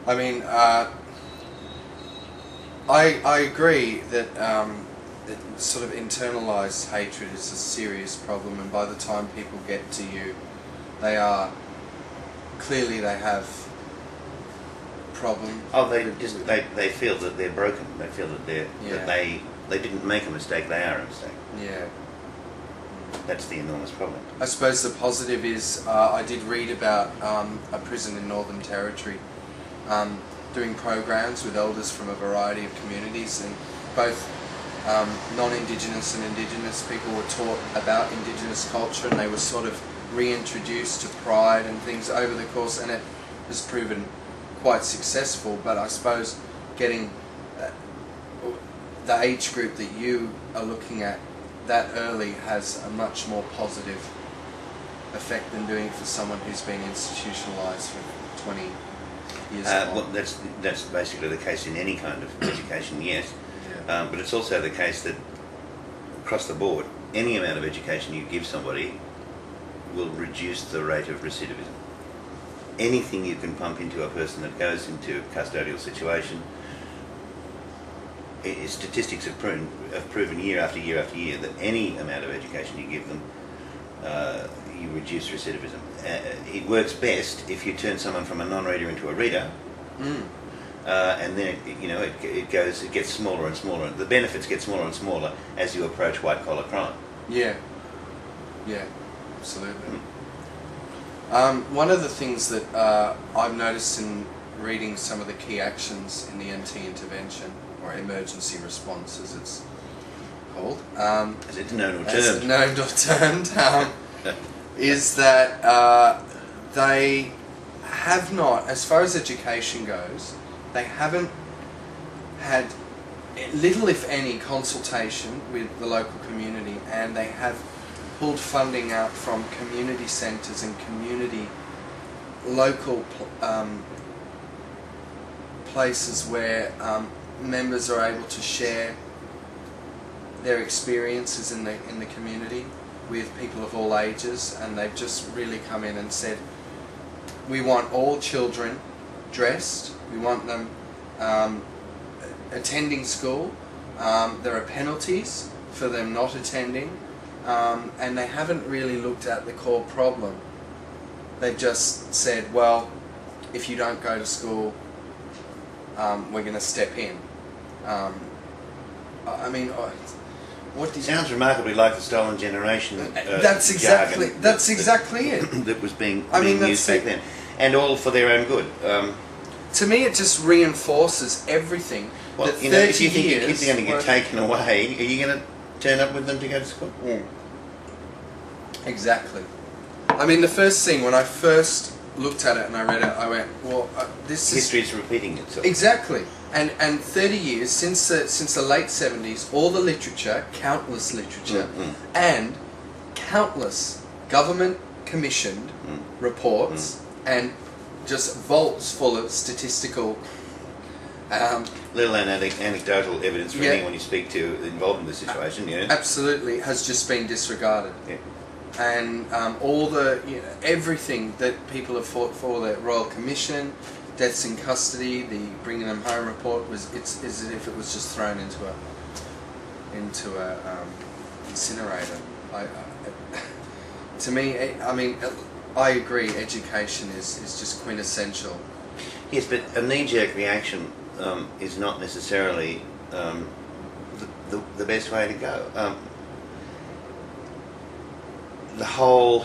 I mean, I agree that sort of internalised hatred is a serious problem, and by the time people get to you, they have problem. Oh, they feel that they're broken. They feel that they didn't make a mistake. They are a mistake. Yeah. That's the enormous problem. I suppose the positive is I did read about a prison in Northern Territory doing programs with elders from a variety of communities, and both non-Indigenous and Indigenous people were taught about Indigenous culture, and they were sort of reintroduced to pride and things over the course, and it has proven quite successful. But I suppose getting the age group that you are looking at that early has a much more positive effect than doing it for someone who's been institutionalised for 20 years. Well, that's basically the case in any kind of education, yes. Yeah. But it's also the case that across the board, any amount of education you give somebody will reduce the rate of recidivism. Anything you can pump into a person that goes into a custodial situation, statistics have proven year after year after year that any amount of education you give them, you reduce recidivism. It works best if you turn someone from a non-reader into a reader, and then it gets smaller and smaller. The benefits get smaller and smaller as you approach white-collar crime. Yeah, absolutely. One of the things that I've noticed in reading some of the key actions in the NT intervention, or emergency response as it's called, as it's known or termed, is that they have not, as far as education goes, they haven't had little, if any, consultation with the local community, and they have pulled funding out from community centres and community local places where members are able to share their experiences in the community with people of all ages, and they've just really come in and said, we want all children dressed, we want them attending school, there are penalties for them not attending, and they haven't really looked at the core problem. They've just said, well, if you don't go to school, we're going to step in. I mean, what sounds remarkably like the stolen generation. That's exactly it. That was being used back then, and all for their own good. To me, it just reinforces everything. Well, that if you think your kids are going to get taken away, are you going to turn up with them to go to school? Mm. Exactly. I mean, the first thing when I first looked at it and I read it, I went, well, this history is repeating itself. Exactly. And 30 years since the late 70s, all the literature, countless literature, and countless government commissioned reports, and just vaults full of statistical, little anecdotal evidence from anyone you speak to involved in the situation. Yeah, absolutely, has just been disregarded. Yeah. And all the everything that people have fought for, the Royal Commission, deaths in custody, the bringing them home report, it's as if it was just thrown into a incinerator. To me, I mean, I agree. Education is just quintessential. Yes, but a knee-jerk reaction is not necessarily the best way to go. The whole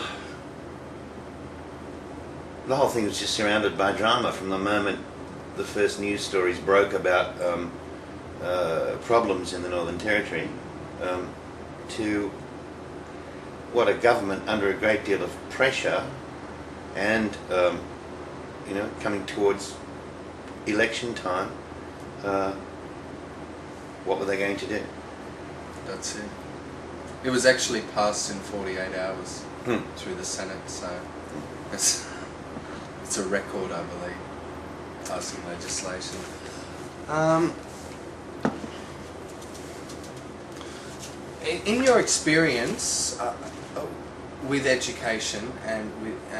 thing was just surrounded by drama from the moment the first news stories broke about problems in the Northern Territory to what a government under a great deal of pressure and coming towards election time, what were they going to do? That's it. It was actually passed in 48 hours through the Senate, so it's a record, I believe, passing legislation. In your experience with education and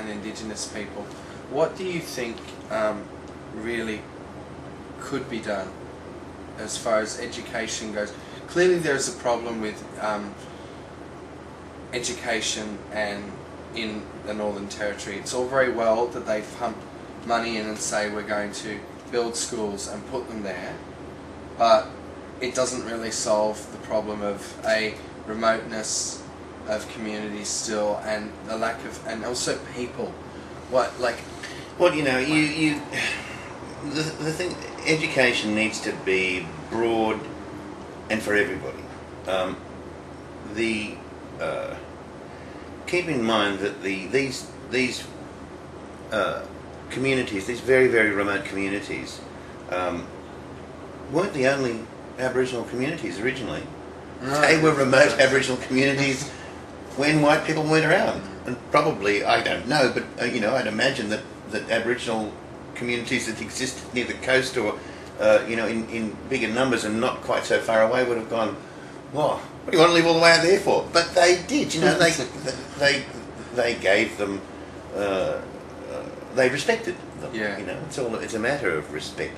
Indigenous people, what do you think really could be done as far as education goes. Clearly there's a problem with education and in the Northern Territory. It's all very well that they pump money in and say we're going to build schools and put them there, but it doesn't really solve the problem of a remoteness of communities still, and the lack of, and also people. Well, you know, the thing, education needs to be broad and for everybody. Keep in mind that these communities, these very, very remote communities, weren't the only Aboriginal communities originally. No, they were remote Aboriginal communities when white people weren't around. And probably, I don't know, but you know, I'd imagine that Aboriginal communities that exist near the coast or you know, in bigger numbers and not quite so far away would have gone, "Whoa, what do you want to live all the way out there for?" But they did, you know, they gave them, they respected them. Yeah. You know, it's a matter of respect.